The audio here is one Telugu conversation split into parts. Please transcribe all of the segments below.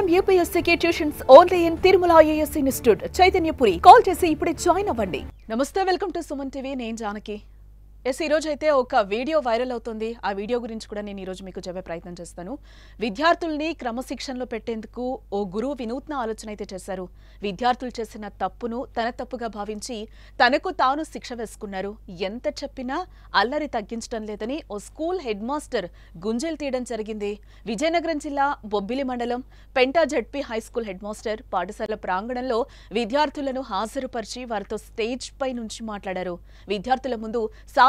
IIM UPSC tuitions only in Tirumala IAS institute Chaitanyapuri. Call చేసి ఇప్పుడే జాయిన్ అవ్వండి. నమస్తే, వెల్కమ్ టు సుమన్ టీవీ. నేను జానకి. ఈ రోజు అయితే ఒక వీడియో వైరల్ అవుతుంది. ఆ వీడియో గురించి కూడా నేను ఈ రోజు మీకు చెప్పే ప్రయత్నం చేస్తాను. విద్యార్థుల్ని క్రమశిక్షణలో పెట్టేందుకు ఓ గురువు వినూత్న ఆలోచన అయితే చేశారు. విద్యార్థులు చేసిన తప్పును తన తప్పుగా భావించి తనకు తాను శిక్ష వేసుకున్నారు. ఎంత చెప్పినా అల్లరి తగ్గించడం లేదని ఓ స్కూల్ హెడ్ మాస్టర్ గుంజలు తీయడం జరిగింది. విజయనగరం జిల్లా బొబ్బిలి మండలం Penta ZP high school head master పాఠశాల ప్రాంగణంలో విద్యార్థులను హాజరుపరిచి వారితో స్టేజ్ పై నుంచి మాట్లాడారు. విద్యార్థుల ముందు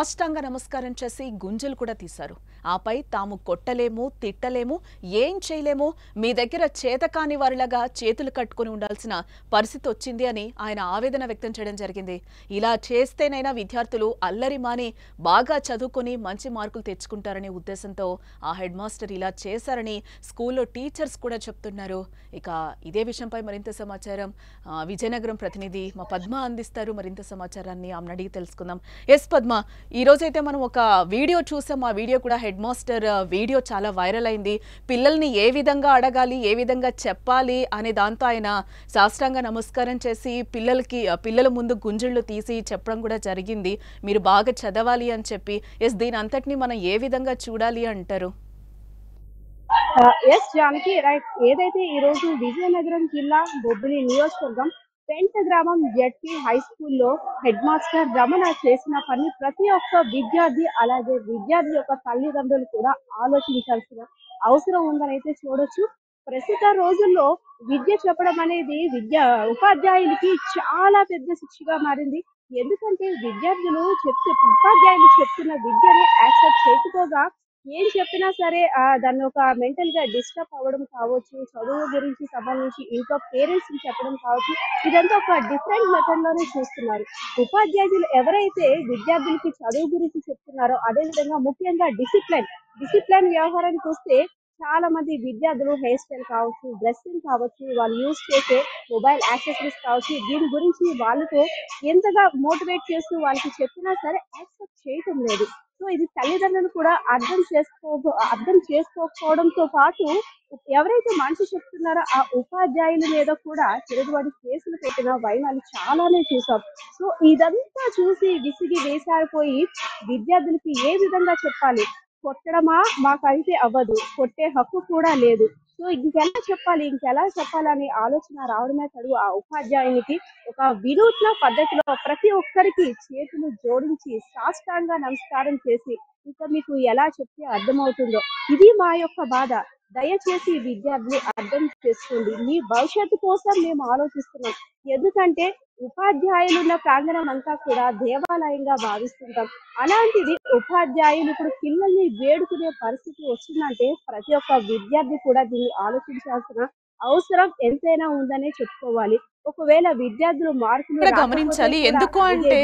సాష్టాంగ నమస్కారం చేసి గుంజలు కూడా తీశారు. ఆపై తాము కొట్టలేము, తిట్టలేము, ఏం చేయలేము, మీ దగ్గర చేతకాని వారిలాగా చేతులు కట్టుకుని ఉండాల్సిన పరిస్థితి వచ్చింది అని ఆయన ఆవేదన వ్యక్తం చేయడం జరిగింది. ఇలా చేస్తేనైనా విద్యార్థులు అల్లరి మాని బాగా చదువుకొని మంచి మార్కులు తెచ్చుకుంటారనే ఉద్దేశంతో ఆ హెడ్ మాస్టర్ ఇలా చేశారని స్కూల్లో టీచర్స్ కూడా చెప్తున్నారు. ఇక ఇదే విషయంపై మరింత సమాచారం విజయనగరం ప్రతినిధి మా పద్మ అందిస్తారు. మరింత సమాచారాన్ని ఆమెను అడిగి తెలుసుకుందాం. ఎస్ పద్మ, ఈ రోజైతే మనం ఒక వీడియో చూసాం. ఆ వీడియో కూడా హెడ్ మాస్టర్ వీడియో చాలా వైరల్ అయింది. పిల్లల్ని ఏ విధంగా అడగాలి, ఏ విధంగా చెప్పాలి అనే దాంతో ఆయన సాష్టాంగ నమస్కారం చేసి పిల్లల ముందు గుంజళ్ళు తీసి చెప్పడం కూడా జరిగింది. మీరు బాగా చదవాలి అని చెప్పి. ఎస్, దీని అంతటిని మనం ఏ విధంగా చూడాలి అంటారు? Yes Janaki, right. ఏదైతే ఈ రోజు విజయనగరం జిల్లా బొబ్బిలి నియోజకవర్గం పెంట గ్రామం జడ్పీ హై స్కూల్లో హెడ్ మాస్టర్ రమణ చేసిన పని ప్రతి ఒక్క విద్యార్థి, అలాగే విద్యార్థి యొక్క తల్లిదండ్రులు కూడా ఆలోచించాల్సిన అవసరం ఉందని అయితే చూడొచ్చు. ప్రస్తుత రోజుల్లో విద్య చెప్పడం అనేది ఉపాధ్యాయులకి చాలా పెద్ద శిక్షగా మారింది. ఎందుకంటే విద్యార్థులు ఉపాధ్యాయులు చెప్తున్న విద్యని యాక్సెప్ట్ చేయకపోగా ఏం చెప్పినా సరే దాన్ని ఒక మెంటల్ గా డిస్టర్బ్ అవ్వడం కావచ్చు, చదువు గురించి సంబంధించి ఇంట్లో పేరెంట్స్ కి చెప్పడం కావచ్చు, ఇదంతా ఒక డిఫరెంట్ మెథడ్ లోనే చూస్తున్నారు. ఉపాధ్యాయులు ఎవరైతే విద్యార్థులకి చదువు గురించి చెప్తున్నారో, అదే విధంగా ముఖ్యంగా డిసిప్లిన్ వ్యవహారానికి వస్తే చాలా మంది విద్యార్థులు హెయిర్ స్టైల్ కావచ్చు, డ్రెస్సింగ్ కావచ్చు, వాళ్ళు యూజ్ చేసే మొబైల్ యాక్సెసరీస్ కావచ్చు, దీని గురించి వాళ్ళతో ఎంతగా మోటివేట్ చేస్తూ వాళ్ళకి చెప్పినా సరే యాక్సెప్ట్ చేయటం లేదు. సో ఇది తల్లిదండ్రులు కూడా అర్థం చేసుకోకపోవడంతో పాటు ఎవరైతే మంచి చెప్తున్నారో ఆ ఉపాధ్యాయుల మీద కూడా తిరుగుబాటు కేసులు పెట్టిన వైనాలు చాలానే చూసాం. సో ఇదంతా చూసి విసిగి వేసారిపోయి విద్యార్థులకి ఏ విధంగా చెప్పాలి, కొట్టడమా మాకైతే అవ్వదు, కొట్టే హక్కు కూడా లేదు, సో ఇంకెలా చెప్పాలని ఆలోచన రావడమే కాదు, ఆ ఉపాధ్యాయునికి ఒక వినూత్న పద్ధతిలో ప్రతి ఒక్కరికి చేతులు జోడించి సాష్టాంగ నమస్కారం చేసి, ఇంకా మీకు ఎలా చెప్తే అర్థమవుతుందో, ఇది మా యొక్క బాధ, దయచేసి విద్యార్థులు అర్థం చేసుకోండి, మీ భవిష్యత్తు కోసం మేము ఆలోచిస్తున్నాం. ఎందుకంటే ఉపాధ్యాయులున్న ప్రాంగణం అంతా కూడా దేవాలయంగా భావిస్తుంటాం. అలాంటిది ఉపాధ్యాయులు ఇప్పుడు పిల్లల్ని వేడుకునే పరిస్థితి వచ్చిందంటే ప్రతి ఒక్క విద్యార్థి కూడా దీన్ని ఆలోచించాల్సిన అవసరం ఎంతైనా ఉందనే చెప్పుకోవాలి. ఒకవేళ విద్యార్థులు మార్కులు గమనించాలి. ఎందుకు అంటే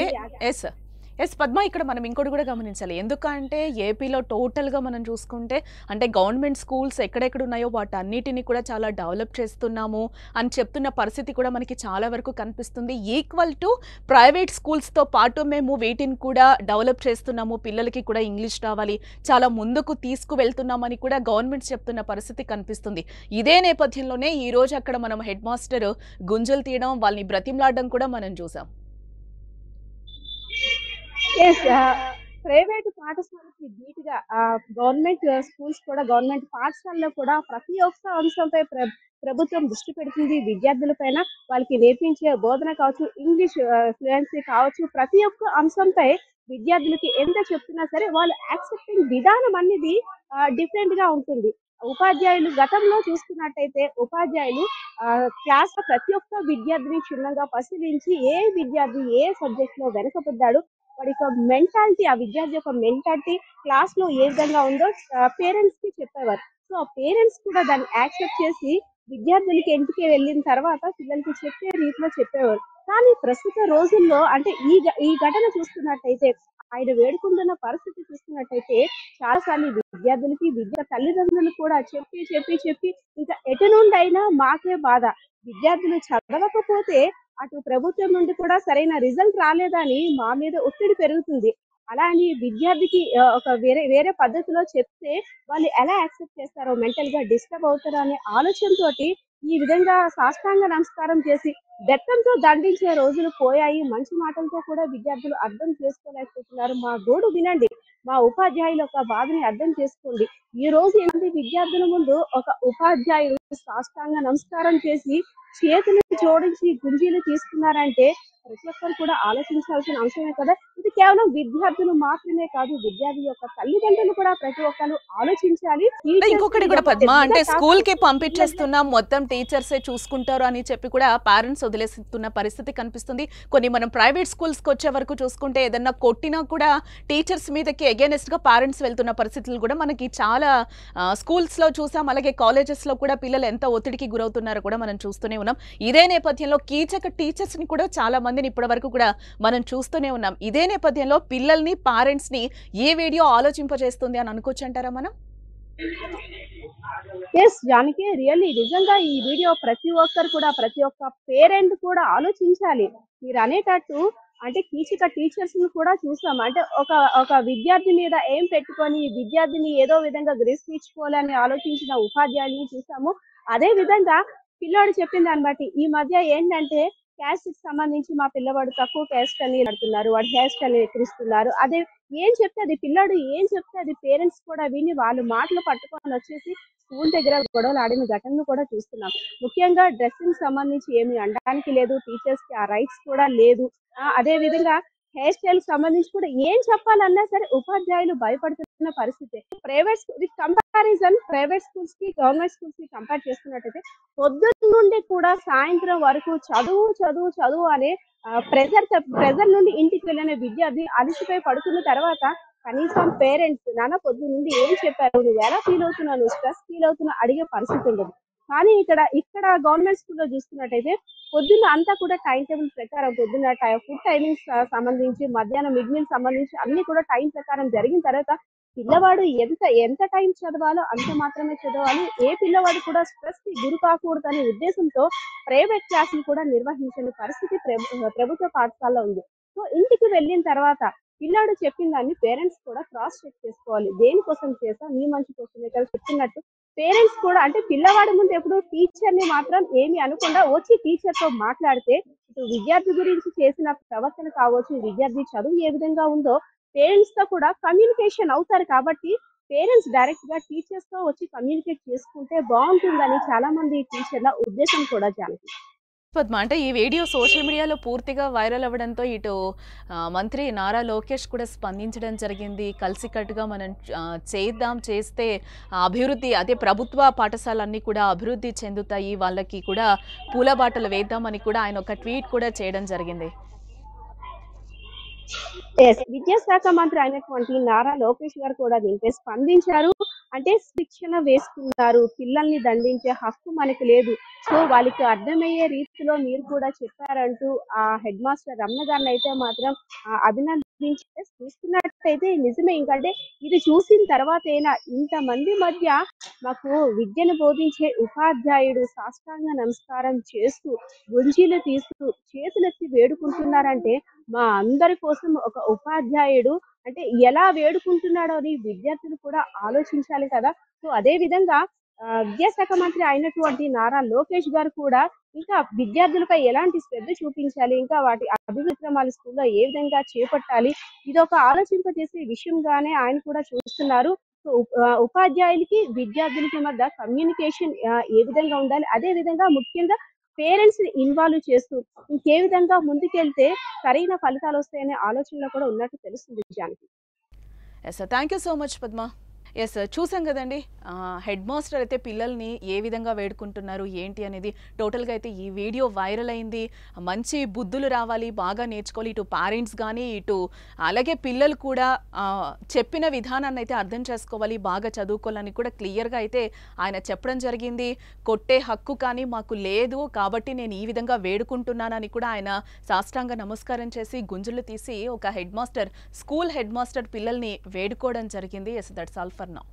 ఎస్ పద్మ, ఇక్కడ మనం ఇంకోటి కూడా గమనించాలి. ఎందుకంటే ఏపీలో టోటల్గా మనం చూసుకుంటే అంటే గవర్నమెంట్ స్కూల్స్ ఎక్కడెక్కడ ఉన్నాయో వాటన్నిటిని కూడా చాలా డెవలప్ చేస్తున్నాము అని చెప్తున్న పరిస్థితి కూడా మనకి చాలా వరకు కనిపిస్తుంది. ఈక్వల్ టు ప్రైవేట్ స్కూల్స్తో పాటు మేము వీటిని కూడా డెవలప్ చేస్తున్నాము, పిల్లలకి కూడా ఇంగ్లీష్ రావాలి, చాలా ముందుకు తీసుకువెళ్తున్నామని కూడా గవర్నమెంట్ చెప్తున్న పరిస్థితి కనిపిస్తుంది. ఇదే నేపథ్యంలోనే ఈరోజు అక్కడ మనం హెడ్ మాస్టర్ గుంజలు తీయడం, వాళ్ళని బ్రతిమలాడడం కూడా మనం చూసాం. ప్రైవేట్ పాఠశాలకి ధీటుగా గవర్నమెంట్ స్కూల్స్ కూడా, గవర్నమెంట్ పాఠశాలలో కూడా ప్రతి ఒక్క అంశంపై ప్రభుత్వం దృష్టి పెడుతుంది. విద్యార్థుల పైన వాళ్ళకి నేర్పించే బోధన కావచ్చు, ఇంగ్లీష్ ఫ్లూయెన్సీ కావచ్చు, ప్రతి ఒక్క అంశంపై విద్యార్థులకి ఎంత చెప్తున్నా సరే వాళ్ళు యాక్సెప్టింగ్ విధానం అనేది డిఫరెంట్ గా ఉంటుంది. ఉపాధ్యాయులు గతంలో చూసుకున్నట్టయితే ఉపాధ్యాయులు క్లాస్ లో ప్రతి ఒక్క విద్యార్థిని క్షుణ్ణంగా పరిశీలించి ఏ విద్యార్థి ఏ సబ్జెక్ట్ లో వెనకబడ్డాడు, వాడి యొక్క మెంటాలిటీ, ఆ విద్యార్థి యొక్క మెంటాలిటీ క్లాస్ లో ఏ విధంగా ఉందో పేరెంట్స్ కి చెప్పేవారు. సో ఆ పేరెంట్స్ కూడా దాన్ని యాక్సెప్ట్ చేసి విద్యార్థులకి ఇంటికి వెళ్ళిన తర్వాత పిల్లలకి చెప్పే రీతిలో చెప్పేవారు. కానీ ప్రస్తుత రోజుల్లో అంటే ఈ ఘటన చూస్తున్నట్టయితే, ఆయన వేడుకుంటున్న పరిస్థితి చూస్తున్నట్టయితే చాలా సార్లు విద్యా తల్లిదండ్రులు కూడా చెప్పి ఇంకా ఎటు నుండి అయినా మాకే బాధ, విద్యార్థులు చదవకపోతే అటు ప్రభుత్వం నుండి కూడా సరైన రిజల్ట్ రాలేదని మా మీద ఒత్తిడి పెరుగుతుంది. అలా అని విద్యార్థికి ఒక వేరే పద్ధతిలో చెప్తే వాళ్ళు ఎలా యాక్సెప్ట్ చేస్తారో, మెంటల్ గా డిస్టర్బ్ అవుతారో అనే ఆలోచనతోటి ఈ విధంగా సాష్టాంగ నమస్కారం చేసి బెత్తంతో దండించే రోజులు పోయాయి. మంచి మాటలతో కూడా విద్యార్థులు అర్థం చేసుకోలేకపోతున్నారు. మా గోడు వినండి. మా ఉపాధ్యాయుల యొక్క బాధని అర్థం చేసుకోండి. ఈ రోజు ఎనిమిది విద్యార్థుల ముందు ఒక ఉపాధ్యాయుడు సాష్టాంగ నమస్కారం చేసి చేతులు జోడించి గుంజీలు తీసుకున్నారంటే ప్రతి ఒక్కరు కూడా ఆలోచించాల్సిన అంశమే కదా. ఇది కేవలం విద్యార్థులు మాత్రమే కాదు, విద్యార్థి యొక్క తల్లిదండ్రులు కూడా ప్రతి ఒక్కరు ఆలోచించాలి. ఇంకొకటి కూడా పద్మ, అంటే స్కూల్ కి పంపించేస్తున్నాం మొత్తం టీచర్సే చూసుకుంటారు అని చెప్పి కూడా పేరెంట్స్ వదిలేస్తున్న పరిస్థితి కనిపిస్తుంది. కొన్ని మనం ప్రైవేట్ స్కూల్స్ కి వచ్చే వరకు చూసుకుంటే ఏదన్నా కొట్టినా కూడా టీచర్స్ మీదకి అగేనెస్ట్ గా పేరెంట్స్ వెళ్తున్న పరిస్థితులు కూడా మనకి చాలా స్కూల్స్ లో చూసాం. అలాగే కాలేజెస్ లో కూడా పిల్లలు ఎంత ఒత్తిడికి గురవుతున్నారో కూడా మనం చూస్తూనే ఉన్నాం. ఇదే నేపథ్యంలో కీచక టీచర్స్ ని కూడా చాలా మందిని ఇప్పటి వరకు కూడా మనం చూస్తూనే ఉన్నాం. ఇదే నేపథ్యంలో పిల్లల్ని పేరెంట్స్ ని ఏ వీడియో ఆలోచింపజేస్తుంది అని అనుకోవచ్చు అంటారా మనం? ఎస్ జానకి, రియల్లీ నిజంగా ఈ వీడియో ప్రతి ఒక్కరు కూడా, ప్రతి ఒక్క పేరెంట్ కూడా ఆలోచించాలి. మీరు అనేటట్టు అంటే కీచక టీచర్స్ ని కూడా చూసాం. అంటే ఒక ఒక విద్యార్థి మీద ఏం పెట్టుకొని విద్యార్థిని ఏదో విధంగా గ్రహించుకోవాలని ఆలోచించిన ఉపాధ్యాయుని చూసాము. అదే విధంగా పిల్లాడు చెప్పిన దాన్ని బట్టి ఈ మధ్య ఏంటంటే క్యాస్ట్ కి సంబంధించి మా పిల్లవాడు తక్కువ క్యాస్ట్ అని అడుగుతున్నారు, వాడు క్యాస్ట్ అని ఎక్కిరిస్తున్నారు. అదే ఏం చెప్తే అది పిల్లాడు ఏం చెప్తే అది పేరెంట్స్ కూడా విని వాళ్ళు మాటలు పట్టుకొని వచ్చేసి స్కూల్ దగ్గర గొడవలు ఆడిన ఘటనను కూడా చూస్తున్నాం. ముఖ్యంగా డ్రెస్సింగ్ సంబంధించి ఏమి అనడానికి లేదు, టీచర్స్ కి ఆ రైట్స్ కూడా లేదు. అదే విధంగా హెయిర్ స్టైల్ సంబంధించి కూడా ఏం చెప్పాలన్నా సరే ఉపాధ్యాయులు భయపడుతున్న పరిస్థితి. Private with comparison private schools కి గవర్నమెంట్ స్కూల్స్ కి కంపేర్ చేసుకున్నట్టయితే పొద్దున్న నుండి కూడా సాయంత్రం వరకు చదువు చదువు చదువు అనే ప్రెజర్ నుండి ఇంటికి వెళ్ళిన విద్యార్థి అలసిపోయి పడుకున్న తర్వాత కనీసం పేరెంట్స్ నాన్న పొద్దున్న నుండి ఏం చెప్పారు, నువ్వు ఎలా ఫీల్ అవుతున్నావు, నువ్వు స్ట్రెస్ ఫీల్ అవుతున్నా అడిగే పరిస్థితి ఉండదు. కానీ ఇక్కడ గవర్నమెంట్ స్కూల్లో చూసుకున్నట్టయితే పొద్దున్న అంతా కూడా టైం టేబుల్ ప్రకారం పొద్దున్న ఫుడ్ టైమింగ్స్ సంబంధించి మధ్యాహ్నం మిడ్ మీల్ సంబంధించి అన్ని కూడా టైం ప్రకారం జరిగిన తర్వాత పిల్లవాడు ఎంత టైం చదవాలో అంత మాత్రమే చదవాలి. ఏ పిల్లవాడు కూడా స్ట్రెస్ కి గురి కాకూడదనే ఉద్దేశంతో ప్రైవేట్ క్లాసులు కూడా నిర్వహించని పరిస్థితి ప్రభుత్వ పాఠశాలలో ఉంది. సో ఇంటికి వెళ్ళిన తర్వాత పిల్లాడు చెప్పిన దాన్ని పేరెంట్స్ కూడా క్రాస్ చెక్ చేసుకోవాలి. దేనికోసం చేసా, నీ మంచి కోసమే కదా చెప్పినట్టు పేరెంట్స్ కూడా అంటే పిల్లవాడి ముందు ఎప్పుడు టీచర్ ని మాత్రం ఏమి అనకుండా వచ్చి టీచర్ తో మాట్లాడితే ఇటు విద్యార్థి గురించి చేసిన ప్రవర్తన కావచ్చు, విద్యార్థి చదువు ఏ విధంగా ఉందో పేరెంట్స్ తో కూడా కమ్యూనికేషన్ అవుతారు. కాబట్టి పేరెంట్స్ డైరెక్ట్ గా టీచర్స్ తో వచ్చి కమ్యూనికేట్ చేసుకుంటే బాగుంటుందని చాలా మంది టీచర్ల ఉద్దేశం కూడా జానకి. పద్మ, అంటే ఈ వీడియో సోషల్ మీడియాలో పూర్తిగా వైరల్ అవ్వడంతో ఇటు మంత్రి నారా లోకేష్ కూడా స్పందించడం జరిగింది. కలిసికట్టుగా మనం చేస్తే అభివృద్ధి, అదే ప్రభుత్వ పాఠశాలన్నీ కూడా అభివృద్ధి చెందుతాయి, వాళ్ళకి కూడా పూలబాటలు వేద్దామని కూడా ఆయన ఒక ట్వీట్ కూడా చేయడం జరిగింది. విద్యాశాఖ మంత్రి అయినటువంటి నారా లోకేష్ గారు కూడా దీనిపై స్పందించారు. అంటే శిక్షణ వేసుకున్నారు, పిల్లల్ని దండించే హక్కు మనకి లేదు, సో వాళ్ళకి అర్థమయ్యే రీతిలో మీరు కూడా చెప్పారంటూ ఆ హెడ్ మాస్టర్ రమణ గారిని అయితే మాత్రం అభినందించి చూసుకున్నట్టయితే నిజమే. ఇంకంటే ఇది చూసిన తర్వాత అయినా ఇంతమంది మధ్య మాకు విద్యను బోధించే ఉపాధ్యాయుడు సాష్టాంగ నమస్కారం చేస్తూ గుంజీలు తీస్తూ చేతులెత్తి వేడుకుంటున్నారంటే మా అందరి కోసం ఒక ఉపాధ్యాయుడు అంటే ఎలా వేడుకుంటున్నాడో అని విద్యార్థులు కూడా ఆలోచించాలి కదా. సో అదే విధంగా విద్యాశాఖ మంత్రి అయినటువంటి నారా లోకేష్ గారు కూడా ఇంకా విద్యార్థులపై ఎలాంటి శ్రద్ధ చూపించాలి, ఇంకా వాటి అభివృద్ధి క్రమాలు స్కూల్లో ఏ విధంగా చేపట్టాలి, ఇది ఒక ఆలోచింపజేసే విషయంగానే ఆయన కూడా చూస్తున్నారు. సో ఉపాధ్యాయులకి విద్యార్థులకి మధ్య కమ్యూనికేషన్ ఏ విధంగా ఉండాలి, అదే విధంగా ముఖ్యంగా పేరెంట్స్ ని ఇన్వాల్వ్ చేస్తూ ఇంకే విధంగా ముందుకెళ్తే సరైన ఫలితాలు వస్తాయనే ఆలోచనలో కూడా ఉన్నట్టు తెలుస్తుంది Janaki. Yes, thank you so much Padma. Yes, చూసాం కదండి హెడ్ మాస్టర్ అయితే పిల్లల్ని ఏ విధంగా వేడుకుంటున్నారు ఏంటి అనేది టోటల్గా అయితే ఈ వీడియో వైరల్ అయింది. మంచి బుద్ధులు రావాలి, బాగా నేర్చుకోవాలి, ఇటు పేరెంట్స్ కానీ ఇటు అలాగే పిల్లలు కూడా చెప్పిన విధానాన్ని అయితే అర్థం చేసుకోవాలి, బాగా చదువుకోవాలని కూడా క్లియర్గా అయితే ఆయన చెప్పడం జరిగింది. కొట్టే హక్కు కానీ మాకు లేదు కాబట్టి నేను ఈ విధంగా వేడుకుంటున్నానని కూడా ఆయన సాష్టాంగ నమస్కారం చేసి గుంజులు తీసి ఒక head master, school head master పిల్లల్ని వేడుకోవడం జరిగింది. Yes, that's all for now.